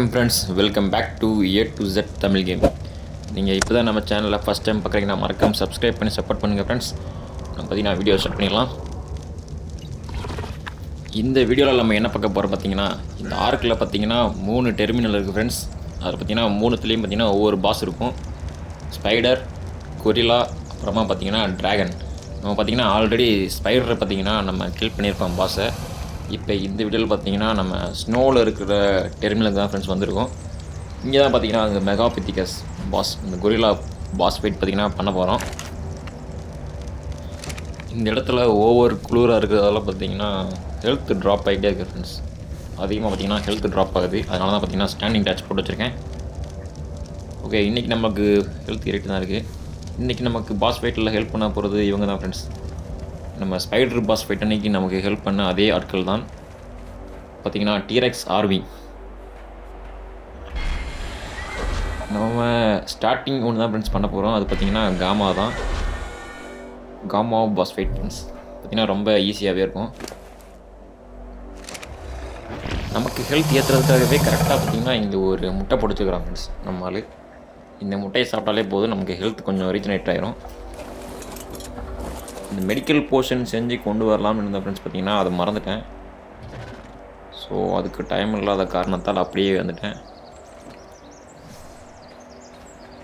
வணக்கம் friends, welcome back to A to Z Tamil game. நீங்கள் இப்போ தான் நம்ம சேனலில் ஃபஸ்ட் டைம் பார்க்குறீங்கன்னா மறக்காம சப்ஸ்கிரைப் பண்ணி சப்போர்ட் பண்ணுங்கள் ஃப்ரெண்ட்ஸ். நம்ம பார்த்தீங்கன்னா வீடியோ ஸ்டார்ட் பண்ணிடலாம். இந்த வீடியோவில் நம்ம என்ன பார்க்க போகிறோம் பார்த்தீங்கன்னா, இந்த ஆர்க்கில் பார்த்தீங்கன்னா 3 டெர்மினல் இருக்குது ஃப்ரெண்ட்ஸ். அதில் பார்த்தீங்கன்னா 3த்துலேயும் பார்த்தீங்கன்னா ஒவ்வொரு பாஸ் இருக்கும். ஸ்பைடர், கொரிலா, அப்புறமா பார்த்தீங்கன்னா ட்ராகன். நம்ம பார்த்தீங்கன்னா ஆல்ரெடி ஸ்பைடரை பார்த்தீங்கன்னா நம்ம கில் பண்ணியிருப்போம் பாஸை. இப்போ இந்த வீடியோவில் பார்த்தீங்கன்னா நம்ம ஸ்னோவில் இருக்கிற டெர்மினலுக்கு தான் ஃப்ரெண்ட்ஸ் வந்திருக்கோம். இங்கே தான் பார்த்தீங்கன்னா அந்த மெகாபித்திகஸ் பாஸ், இந்த கொரிலா பாஸ் ஃபைட் பார்த்தீங்கன்னா பண்ண போகிறோம். இந்த இடத்துல ஓவர் குளூராக இருக்கிறதால பார்த்தீங்கன்னா ஹெல்த் ட்ராப் ஆகிட்டே இருக்குது ஃப்ரெண்ட்ஸ். அதிகமாக பார்த்தீங்கன்னா ஹெல்த் ட்ராப் ஆகுது. அதனால தான் பார்த்தீங்கன்னா ஸ்டாண்டிங் டச் போட்டு வச்சுருக்கேன். ஓகே, இன்றைக்கி நமக்கு ஹெல்த் ரேட்டு தான் இருக்குது. இன்றைக்கி நமக்கு பாஸ் ஃபைட்டில் ஹெல்ப் பண்ண போகிறது இவங்க தான் ஃப்ரெண்ட்ஸ். நம்ம ஸ்பைடர் பாஸ் ஃபைட் அன்றைக்கி நமக்கு ஹெல்ப் பண்ண அதே ஆட்கள் தான் பார்த்திங்கன்னா டீரெக்ஸ் ஆர்வி. நம்ம ஸ்டார்டிங் ஒன்று தான் ஃப்ரெண்ட்ஸ் பண்ண போகிறோம். அது பார்த்திங்கன்னா காமா தான். காமா பாஸ் ஃபைட் ஃப்ரெண்ட்ஸ் பார்த்திங்கன்னா ரொம்ப ஈஸியாகவே இருக்கும். நமக்கு ஹெல்த் ஏற்றுறதுக்காகவே கரெக்டாக பார்த்திங்கன்னா இங்கே ஒரு முட்டை பொடிச்சுக்கிறான் ஃப்ரெண்ட்ஸ். நம்மளால் இந்த முட்டையை சாப்பிட்டாலே போதும், நமக்கு ஹெல்த் கொஞ்சம் ரீஜனரேட் ஆகிரும். இந்த மெடிக்கல் போர்ஷன் செஞ்சு கொண்டு வரலாம்னு இருந்த ஃப்ரெண்ட்ஸ் பார்த்திங்கன்னா அதை மறந்துட்டேன். ஸோ அதுக்கு டைம் இல்லாத காரணத்தால் அப்படியே வந்துட்டேன்.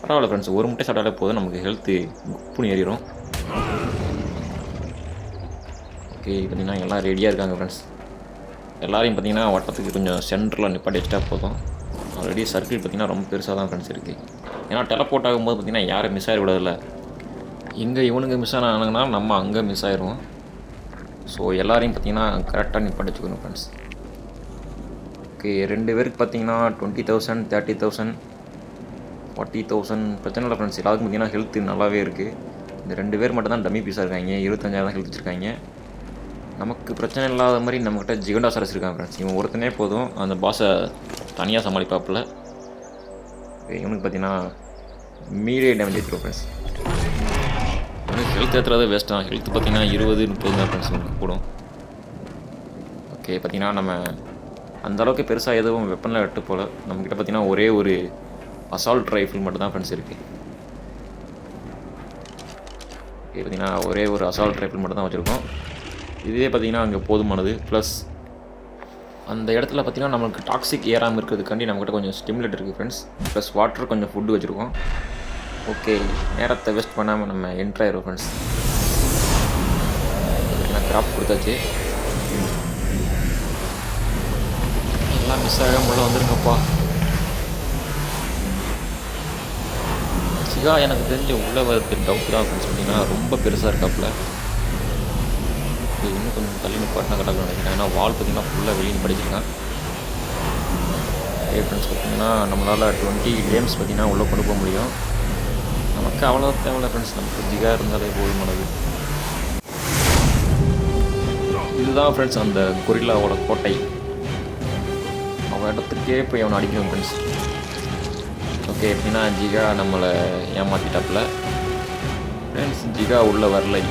பரவாயில்ல ஃப்ரெண்ட்ஸ், ஒரு முட்டை சாப்பிட்டாலே போதும், நமக்கு ஹெல்த்து குப்புன்னு ஏறிடும். ஓகே, பார்த்திங்கன்னா எல்லாம் ரெடியாக இருக்காங்க ஃப்ரெண்ட்ஸ். எல்லோரையும் பார்த்திங்கன்னா வட்டத்துக்கு கொஞ்சம் சென்டரில் நிப்பாட்டி வச்சுட்டா போதும். ஆல்ரெடி சர்க்கிள் பார்த்திங்கன்னா ரொம்ப பெருசாக தான் ஃப்ரெண்ட்ஸ் இருக்குது. ஏன்னா டெலப்போர்ட் ஆகும்போது பார்த்திங்கன்னா யாரும் மிஸ் ஆகி விடாதில்ல. இங்கே இவனுங்க மிஸ் ஆனாங்கன்னா நம்ம அங்கே மிஸ் ஆயிடுவோம். ஸோ எல்லோரையும் பார்த்திங்கன்னா கரெக்டாக நிப்பாட்டி வச்சுக்கணும் ஃப்ரெண்ட்ஸ். ஓகே, 2 பேருக்கு பார்த்திங்கன்னா 20,000, 30,000, 40,000 பிரச்சனை இல்லை ஃப்ரெண்ட்ஸ். எல்லாருக்கும் பார்த்திங்கன்னா ஹெல்த்து நல்லாவே இருக்குது. இந்த 2 பேர் மட்டும் தான் டம்மி பீஸாக இருக்காங்க. 25,000 ஹெல்த் வச்சுருக்காங்க. நமக்கு பிரச்சனை இல்லாத மாதிரி நம்மக்கிட்ட ஜிகண்டாசரஸ் இருக்காங்க ஃப்ரெண்ட்ஸ். இவன் ஒருத்தனே போதும் அந்த பாஸை தனியாக சமாளிப்பாப்பில். இவனுக்கு பார்த்திங்கன்னா மீடியம் டேமேஜ் ஏற்றிடும் ஃப்ரெண்ட்ஸ். ஹெல்த் ஏற்றுறது வேஸ்ட் தான். ஹெல்த் பார்த்திங்கன்னா 20-30 தான் ஃப்ரெண்ட்ஸ் கூடும். ஓகே, பார்த்திங்கன்னா நம்ம அந்தளவுக்கு பெருசாக எதுவும் வெப்பனில் எட்டு போல். நம்மக்கிட்ட பார்த்திங்கன்னா ஒரே ஒரு அசால்ட் ரைஃபிள் மட்டும் தான் ஃப்ரெண்ட்ஸ் இருக்குது. ஓகே, பார்த்திங்கன்னா ஒரே ஒரு அசால்ட் ரைஃபிள் மட்டும் தான் வச்சுருக்கோம். இதே பார்த்திங்கன்னா அங்கே போதுமானது. ப்ளஸ் அந்த இடத்துல பார்த்திங்கன்னா நம்மளுக்கு டாக்ஸிக் ஏறாமல் இருக்கிறதுக்காண்டி நம்மக்கிட்ட கொஞ்சம் ஸ்டிமுலேட் இருக்குது ஃப்ரெண்ட்ஸ். ப்ளஸ் வாட்டர் கொஞ்சம் ஃபுட்டு வச்சுருக்கோம். ஓகே, நேரத்தை வேஸ்ட் பண்ணாமல் நம்ம என்ட்ரு ஆயிடும் ஃப்ரெண்ட்ஸ். நான் கிராப் கொடுத்தாச்சு. எல்லாம் மிஸ் ஆகாம உள்ள வந்துருங்கப்பா. சிகா எனக்கு தெரிஞ்ச உள்ளே வரது டவுட் தான் ஃப்ரெண்ட்ஸ். அப்படின்னா ரொம்ப பெருசாக இருக்காப்புல. இன்னும் கொஞ்சம் தள்ளி நிப்பாட்டினா கரெக்டாக நினைக்கிறேன். ஏன்னா வால் பார்த்திங்கன்னா ஃபுல்லாக வெளியே படிச்சிருக்கேன். ஃப்ரெண்ட்ஸ் பார்த்திங்கன்னா நம்மளால் 20 கேம்ஸ் பார்த்திங்கன்னா உள்ளே கொண்டு போக முடியும். நமக்கு அவ்வளோ தேவையில்ல ஃப்ரெண்ட்ஸ், நமக்கு ஜிகா இருந்தாலே போதுமானது. இதுதான் ஃப்ரெண்ட்ஸ் அந்த கொரில்லாவோட கோட்டை. அவன் இடத்துக்கே போய் அவனை அடிக்கணும் ஃப்ரெண்ட்ஸ். ஓகே, எப்படின்னா ஜிகா நம்மளை ஏமாற்றிட்டாப்புல ஃப்ரெண்ட்ஸ். ஜிகா உள்ளே வரலை.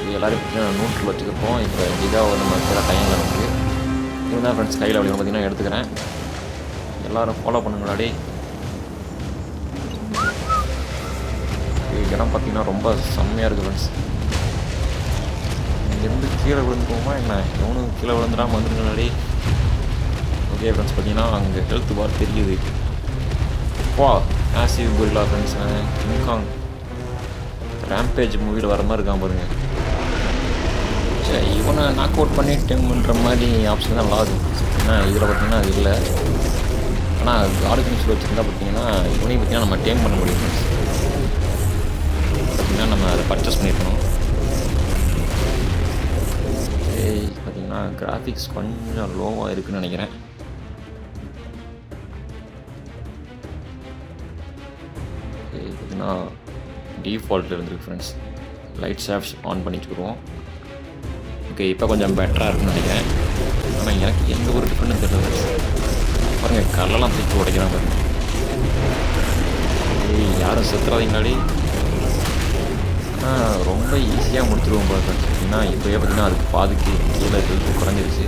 இது எல்லோரும் பார்த்தீங்கன்னா நூற்றில் வச்சுருப்போம். இப்போ ஜிகாவை நம்ம சில டைமில் இருக்குது. இதுதான் ஃப்ரெண்ட்ஸ் கையில் அப்படி பார்த்திங்கன்னா எடுத்துக்கிறேன். எல்லோரும் ஃபாலோ பண்ணுங்களாடி. இடம் பார்த்திங்கன்னா ரொம்ப செம்மையாக இருக்குது ஃப்ரெண்ட்ஸ். இங்கேருந்து கீழே விழுந்துப்போமா என்ன? எவனும் கீழே விழுந்துடாமல் வந்துருங்களாடி. ஓகே ஃப்ரெண்ட்ஸ், பார்த்திங்கன்னா அங்கே ஹெல்த் பார் தெரியுது. வா, ஆசிவ் கொரில்லா ஃப்ரெண்ட்ஸ். கிங்காங் ரேம்பேஜ் மூவியில் வர மாதிரி இருக்கான் பாருங்க. சரி, இவனை நாக் அவுட் பண்ணி டேம்ன்ற மாதிரி ஆப்ஷன் தான் லாகு. ஏன்னா இதில் பார்த்திங்கன்னா அது இல்லை. ஆனால் கார்டு கிங்ஸில் வச்சுருந்தா பார்த்திங்கன்னா இவனையும் பார்த்திங்கன்னா நம்ம டேம் பண்ண முடியும் ஃப்ரெண்ட்ஸ். பார்த்திங்கன்னா நம்ம அதை பர்ச்சேஸ் பண்ணியிருக்கணும். பார்த்திங்கன்னா கிராஃபிக்ஸ் கொஞ்சம் லோவாக இருக்குதுன்னு நினைக்கிறேன். பார்த்திங்கன்னா டிஃபால்ட்டில் இருந்துருக்கு ஃப்ரெண்ட்ஸ். லைட் ஷாஃப்ட்ஸ் ஆன் பண்ணி வச்சுருவோம். ஓகே, இப்போ கொஞ்சம் பெட்டராக இருக்குன்னு நினைக்கிறேன். ஆனால் எனக்கு எந்த ஒரு டிஃப்ரெண்ட்டும் தெரியல பாருங்கள். கல்லெல்லாம் தூக்கி உடைக்கிறான் பாருங்க. யாரும் செத்துறாதீங்களாடி. ரொம்ப ஈஸியாக முடிச்சிடுவோம் பார்த்து. ஏன்னா இப்போயே பார்த்திங்கன்னா அதுக்கு பாதிக்கு கீழே ஹெல்த் குறைஞ்சிருச்சு.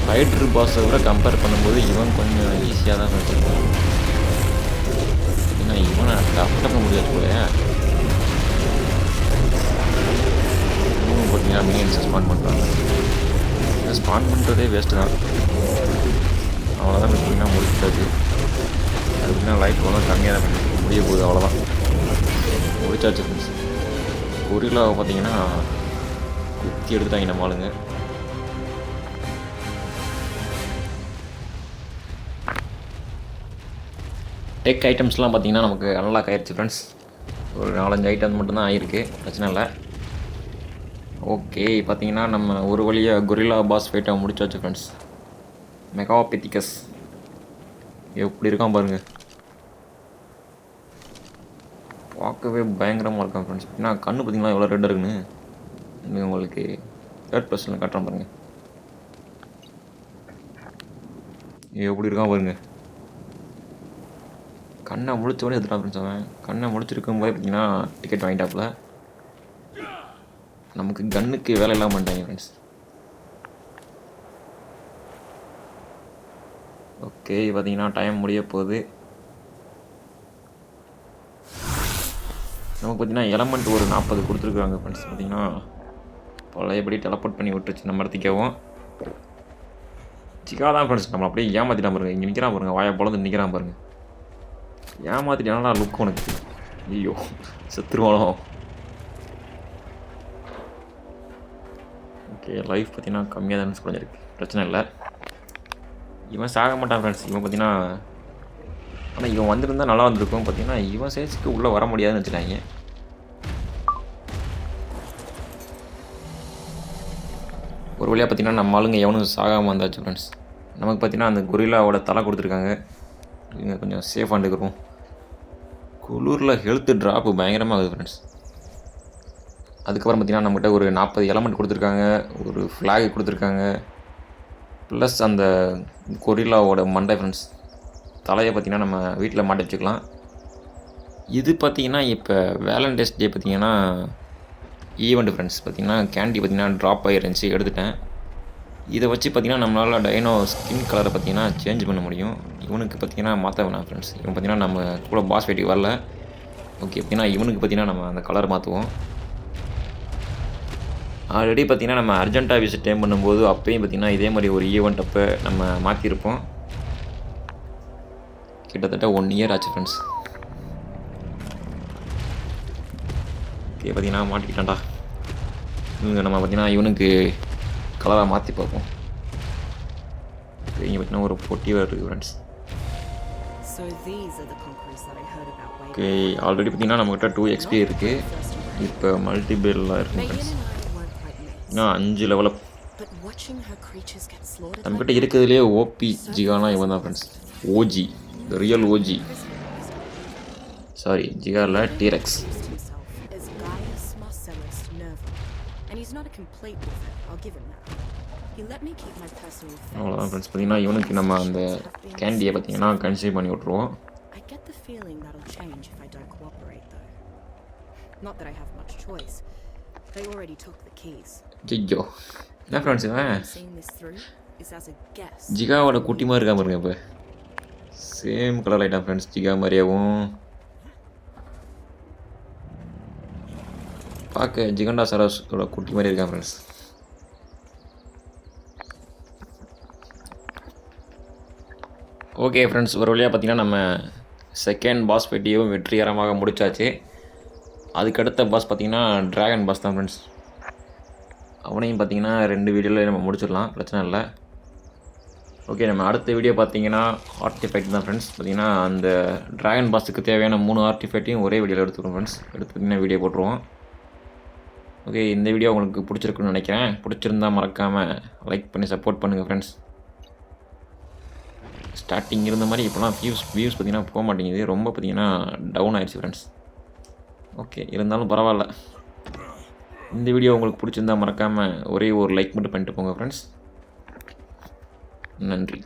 ஃபைட்டர் பாஸை விட கம்பேர் பண்ணும்போது இவன் கொஞ்சம் ஈஸியாக தான் வச்சுருக்கான். ஏன்னா இவனை டஃப் முடியாது போல. பார்த்தீங்கன்னா மினியன்ஸை ஸ்பான் பண்ணுறாங்க. இதை ஸ்பான் பண்ணுறதே வேஸ்ட்டு தான். அவ்வளோதான் பார்த்தீங்கன்னா முடிச்சிட்டாச்சு. அதுக்குன்னா லைஃப் ஒன்றும் கம்மியாக தான் முடிய போகுது. அவ்வளோதான் முடிச்சாச்சு ஃப்ரெண்ட்ஸ். கொரில்லாவை பார்த்தீங்கன்னா குத்தி எடுத்துட்டாங்க நம்ம ஆளுங்க. டெக் ஐட்டம்ஸ்லாம் பார்த்தீங்கன்னா நமக்கு அன்லாக் ஆயிடுச்சு ஃப்ரெண்ட்ஸ். ஒரு 4-5 ஐட்டம் மட்டும்தான் ஆகிருக்கு, பிரச்சனை இல்லை. ஓகே, பார்த்தீங்கன்னா நம்ம ஒரு வழியாக கொரில்லா பாஸ் ஃபைட்டை முடிச்சாச்சு ஃப்ரெண்ட்ஸ். மெகாபித்திகஸ் எப்படி இருக்கான் பாருங்கள். பார்க்கவே பயங்கரமாக இருக்கான் ஃப்ரெண்ட்ஸ். ஏன்னா கண்ணு பார்த்தீங்களா எவ்வளோ ரெட்டாக இருக்குன்னு. இன்னும் உங்களுக்கு தேர்ட் பர்சனில் காட்டுறேன் பாருங்கள். எப்படி இருக்கான் பாருங்க. கண்ணை முடிச்சோடனே எடுத்துட்டான் ஃப்ரெண்ட்ஸ். அவன் கண்ணை முடிச்சிருக்கும் போது பார்த்தீங்கன்னா டிக்கெட் வாங்கிட்டாப்புல. நமக்கு கன்னுக்கு வேலை இல்லாமல் பண்ணிட்டாங்க ஃப்ரெண்ட்ஸ். ஓகே, பார்த்தீங்கன்னா டைம் முடிய போகுது. நமக்கு பார்த்தீங்கன்னா எலமெண்ட் ஒரு 40 கொடுத்துருக்குறாங்க ஃப்ரெண்ட்ஸ். பார்த்தீங்கன்னா பழையபடி டெலப்போர்ட் பண்ணி விட்டுருச்சு நம்ம இடத்துக்கேவும். ஜிகா தான் ஃப்ரெண்ட்ஸ் நம்ம அப்படியே ஏமாற்றிட்டான் பாருங்க. இங்கே நிற்கிறான் பாருங்கள், வாயை பொழந்து நிற்கிறான் பாருங்கள். ஏமாற்றிட்டானா லுக் உனக்கு. ஐயோ செத்துருவானோ. ஓகே, லைஃப் பார்த்தீங்கன்னா கம்மியாக தான் குறைஞ்சிருக்கு, பிரச்சனை இல்லை. இவன் சாக மாட்டான் ஃப்ரெண்ட்ஸ். இவன் பார்த்தீங்கன்னா ஆனால் இவன் வந்திருந்தால் நல்லா வந்திருக்கும். பார்த்தீங்கன்னா இவன் சேல்ஸுக்கு உள்ளே வர முடியாதுன்னு வச்சுட்டாங்க. ஒரு வழியாக பார்த்தீங்கன்னா நம்ம ஆளுங்க எவனும் சாகாமல் வந்தாச்சு ஃப்ரெண்ட்ஸ். நமக்கு பார்த்தீங்கன்னா அந்த கொரில்லாவோட தலை கொடுத்துருக்காங்க. இவங்க கொஞ்சம் சேஃபாக இருக்கிறோம். குளூரில் ஹெல்த்து ட்ராப்பு பயங்கரமாக ஆகுது ஃப்ரெண்ட்ஸ். அதுக்கப்புறம் பார்த்தீங்கன்னா நம்மகிட்ட ஒரு 40 எலமெண்ட் கொடுத்துருக்காங்க, ஒரு ஃப்ளாக் கொடுத்துருக்காங்க, ப்ளஸ் அந்த கொரில்லாவோட மண்டை ஃப்ரெண்ட்ஸ். தலையை பார்த்திங்கன்னா நம்ம வீட்டில் மாட்டி வச்சுக்கலாம். இது பார்த்திங்கன்னா இப்போ வேலண்டைன்ஸ் டே பார்த்திங்கன்னா ஈவெண்ட் ஃப்ரெண்ட்ஸ். பார்த்திங்கன்னா கேண்டி பார்த்திங்கன்னா ட்ராப் ஆகிருந்துச்சி, எடுத்துட்டேன். இதை வச்சு பார்த்திங்கன்னா நம்மளால் டைனோ ஸ்கின் கலரை பார்த்திங்கன்னா சேஞ்ச் பண்ண முடியும். இவனுக்கு பார்த்திங்கன்னா மாற்ற வேணாம் ஃப்ரெண்ட்ஸ். இவன் பார்த்திங்கன்னா நம்ம கூட பாஸ் ஃபைட்டுக்கு வரல. ஓகே, பார்த்திங்கன்னா இவனுக்கு பார்த்திங்கன்னா நம்ம அந்த கலர் மாற்றுவோம். ஆல்ரெடி பார்த்திங்கன்னா நம்ம அர்ஜென்ட்டாக விசிட் டைம் பண்ணும்போது அப்போயும் பார்த்திங்கன்னா இதே மாதிரி ஒரு ஈவெண்ட் அப்போ நம்ம மாற்றிருப்போம். கிட்டத்தட்ட 1 இயர் ஆச்சு ஃப்ரெண்ட்ஸ். ஓகே, பார்த்திங்கன்னா மாட்டிக்கிட்டான்டா. இவங்க நம்ம பார்த்திங்கன்னா இவனுக்கு கலராக மாற்றி பார்ப்போம். இங்கே பார்த்திங்கன்னா ஒரு போட்டி வருது ஃப்ரெண்ட்ஸ். ஓகே, ஆல்ரெடி பார்த்திங்கன்னா நம்மகிட்ட 2 XP இருக்குது. இப்போ மல்டிபிளாக இருக்குது ஃப்ரெண்ட்ஸ். இன்னும் 5 லெவலப். நம்மக்கிட்ட இருக்கிறதுலே ஓபி ஜிகானா இவன் தான் friends. OG, real OG. Sorry, ஜிகா இல்லை, டீரெக்ஸ். அவ்வளோதான் ஃப்ரெண்ட்ஸ். பார்த்தீங்கன்னா இவனுக்கு நம்ம அந்த கேண்டியை பார்த்தீங்கன்னா கன்சியூம் பண்ணி விட்ருவோம். ஐயோ, என்ன ஃப்ரெண்ட்ஸ் இவன் ஜிகாவோட குட்டி மாதிரி இருக்கா பாருங்க. இப்போ சேம் கலர் ஆகிட்டான் ஃப்ரெண்ட்ஸ், ஜிகா மாதிரியாவும். பார்க்க ஜிகண்டா சரோஸோட குட்டி மாதிரி இருக்கான் ஃப்ரெண்ட்ஸ். ஓகே ஃப்ரெண்ட்ஸ், ஒரு வழியாக பார்த்தீங்கன்னா நம்ம செகண்ட் பாஸ் ஃபைட்டையும் வெற்றிகரமாக முடிச்சாச்சு. அதுக்கடுத்த பாஸ் பார்த்தீங்கன்னா ட்ராகன் பாஸ் தான் ஃப்ரெண்ட்ஸ். அவனையும் பார்த்தீங்கன்னா 2 வீடியோவில் நம்ம முடிச்சிடலாம், பிரச்சனை இல்லை. ஓகே, நம்ம அடுத்த வீடியோ பார்த்தீங்கன்னா ஆர்டிஃபைட் தான் ஃப்ரெண்ட்ஸ். பார்த்தீங்கன்னா அந்த ட்ராகன் பாஸுக்கு தேவையான 3 ஆர்டிஃபைட்டையும் ஒரே வீடியோவில் எடுத்துக்கிறோம் ஃப்ரெண்ட்ஸ். எடுத்து பார்த்தீங்கன்னா வீடியோ போட்டுருவோம். ஓகே, இந்த வீடியோ உங்களுக்கு பிடிச்சிருக்குன்னு நினைக்கிறேன். பிடிச்சிருந்தால் மறக்காமல் லைக் பண்ணி சப்போர்ட் பண்ணுங்கள் ஃப்ரெண்ட்ஸ். ஸ்டார்டிங் இருந்த மாதிரி இப்போலாம் வியூஸ் பார்த்திங்கன்னா போக மாட்டேங்குது, ரொம்ப பார்த்திங்கன்னா டவுன் ஆகிடுச்சு ஃப்ரெண்ட்ஸ். ஓகே, இருந்தாலும் பரவாயில்ல. இந்த வீடியோ உங்களுக்கு பிடிச்சிருந்தால் மறக்காமல் ஒரே ஒரு லைக் மட்டும் பண்ணிட்டு போங்க ஃப்ரெண்ட்ஸ். நன்றி.